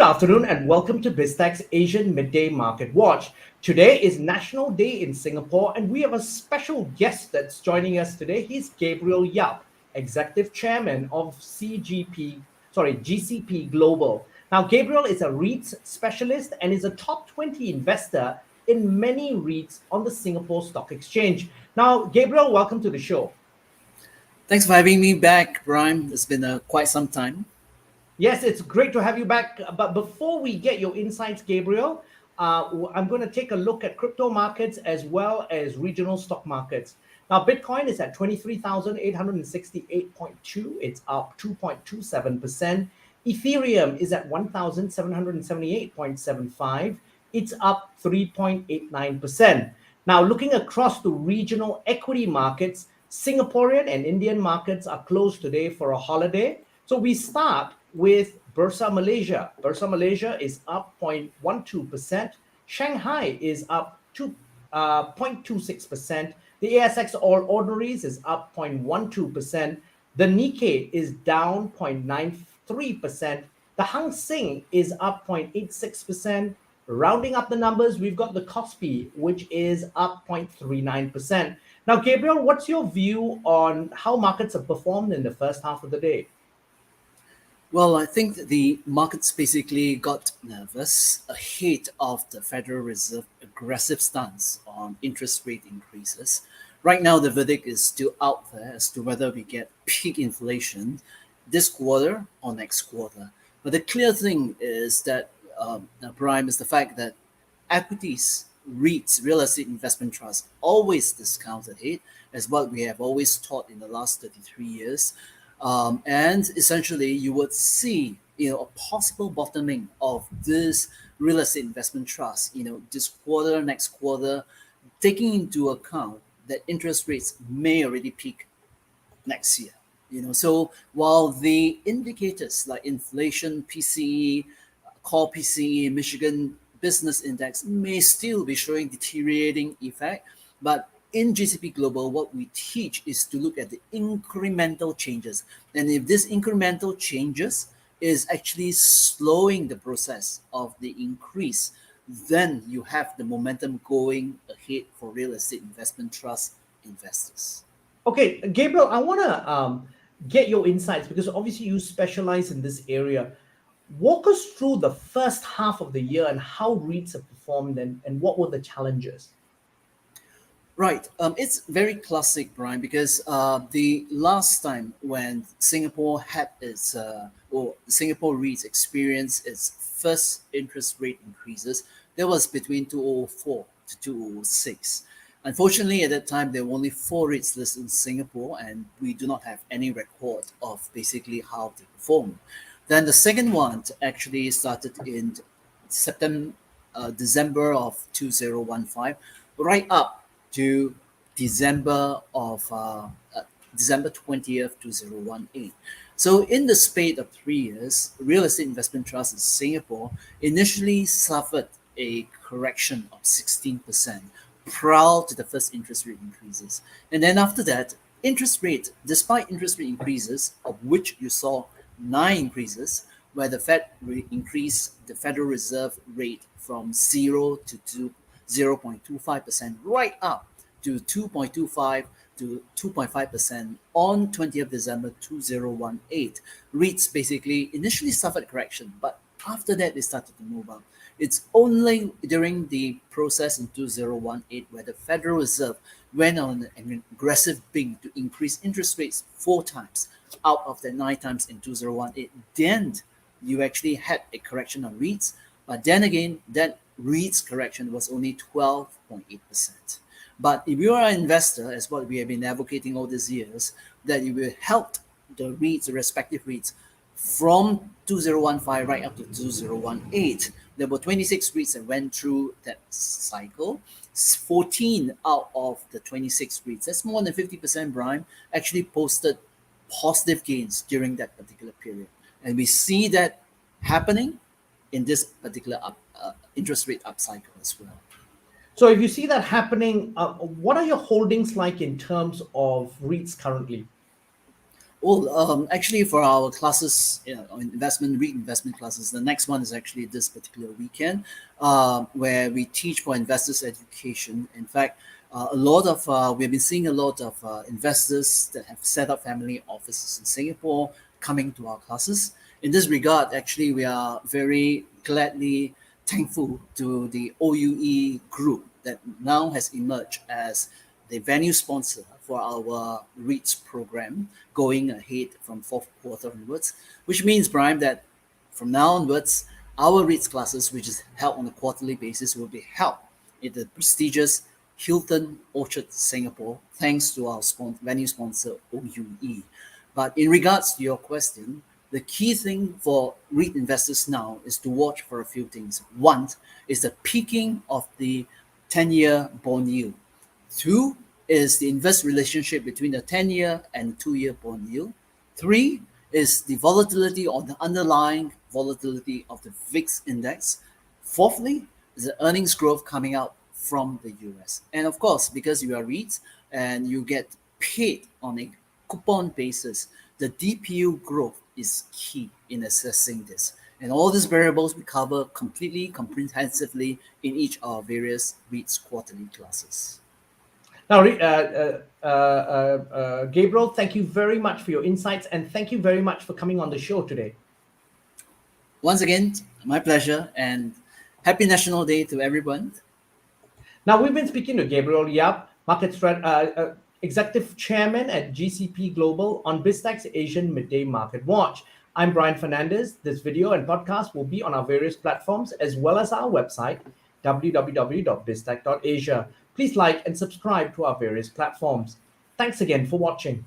afternoon and welcome to BizTech's Asian Midday Market Watch. Today is National Day in Singapore and we have a special guest that's joining us today. He's Gabriel Yap, Executive Chairman of GCP Global. Now, Gabriel is a REITs specialist and is a top 20 investor in many REITs on the Singapore Stock Exchange. Now, Gabriel, welcome to the show. Thanks for having me back, Brian. It's been quite some time. Yes, it's great to have you back. But before we get your insights, Gabriel, I'm going to take a look at crypto markets as well as regional stock markets. Now, Bitcoin is at 23,868.2. It's up 2.27%. Ethereum is at 1,778.75. It's up 3.89%. Now, looking across the regional equity markets, Singaporean and Indian markets are closed today for a holiday. So we start with Bursa Malaysia. Bursa Malaysia is up 0.12%. Shanghai is up 0.26%. The ASX All Ordinaries is up 0.12%. The Nikkei is down 0.93%. The Hang Seng is up 0.86%. Rounding up the numbers, we've got the Kospi, which is up 0.39%. Now, Gabriel, what's your view on how markets have performed in the first half of the day? Well, I think the markets basically got nervous ahead of the Federal Reserve aggressive stance on interest rate increases. Right now, the verdict is still out there as to whether we get peak inflation this quarter or next quarter. But the clear thing is that, Brian, is the fact that equities, REITs, real estate investment trusts, always discount ahead, as what we have always taught in the last 33 years. And essentially, you would see, a possible bottoming of this real estate investment trust, this quarter, next quarter, taking into account that interest rates may already peak next year. So while the indicators like inflation, PCE, core PCE, Michigan Business Index may still be showing deteriorating effect, but in GCP Global, what we teach is to look at the incremental changes. And if this incremental changes is actually slowing the process of the increase, then you have the momentum going ahead for real estate investment trust investors. Okay, Gabriel, I want to get your insights because obviously you specialize in this area. Walk us through the first half of the year and how REITs have performed and what were the challenges? Right. It's very classic, Brian, because the last time when Singapore had Singapore REITs experienced its first interest rate increases, that was between 2004 to 2006. Unfortunately, at that time, there were only 4 REITs listed in Singapore, and we do not have any record of basically how they performed. Then the second one actually started in December of 2015, right up to December 20th, 2018. So in the spate of 3 years, real estate investment trusts in Singapore initially suffered a correction of 16% prior to the first interest rate increases. And then after that, despite interest rate increases, of which you saw 9 increases, where the Fed increased the Federal Reserve rate from 0 to 0.25% right up to 2.25 to 2.5% on 20th December 2018. REITs basically initially suffered correction, but after that they started to move up. It's only during the process in 2018 where the Federal Reserve went on an aggressive bid to increase interest rates 4 times out of the 9 times in 2018. Then you actually had a correction on REITs, but then again, that REITs correction was only 12.8%. But if you are an investor, as what we have been advocating all these years, that you will help the REITs, the respective REITs, from 2015 right up to 2018. There were 26 REITs that went through that cycle. 14 out of the 26 REITs, that's more than 50%, Brian, actually posted positive gains during that particular period. And we see that happening in this particular interest rate upcycle as well. So if you see that happening, what are your holdings like in terms of REITs currently? Well, actually, for our classes, REIT investment classes, the next one is actually this particular weekend, where we teach for investors education. In fact, we've been seeing a lot of investors that have set up family offices in Singapore coming to our classes. In this regard, actually, we are very gladly thankful to the OUE group that now has emerged as the venue sponsor for our REITs program going ahead from fourth quarter onwards, which means, Brian, that from now onwards, our REITs classes, which is held on a quarterly basis, will be held in the prestigious Hilton Orchard, Singapore, thanks to our venue sponsor, OUE. But in regards to your question, the key thing for REIT investors now is to watch for a few things. One is the peaking of the 10-year bond yield. Two is the inverse relationship between the 10-year and 2-year bond yield. Three is the volatility or the underlying volatility of the VIX index. Fourthly is the earnings growth coming out from the US. And of course, because you are REITs and you get paid on a coupon basis, the DPU growth is key in assessing this. And all these variables we cover completely, comprehensively in each of our various REITs quarterly classes. Now, Gabriel, thank you very much for your insights, and thank you very much for coming on the show today. Once again, my pleasure, and happy National Day to everyone. Now, we've been speaking to Gabriel Yap, Executive Chairman at GCP Global on BizTech's Asian Midday Market Watch. I'm Brian Fernandez. This video and podcast will be on our various platforms as well as our website, www.biztech.asia. Please like and subscribe to our various platforms. Thanks again for watching.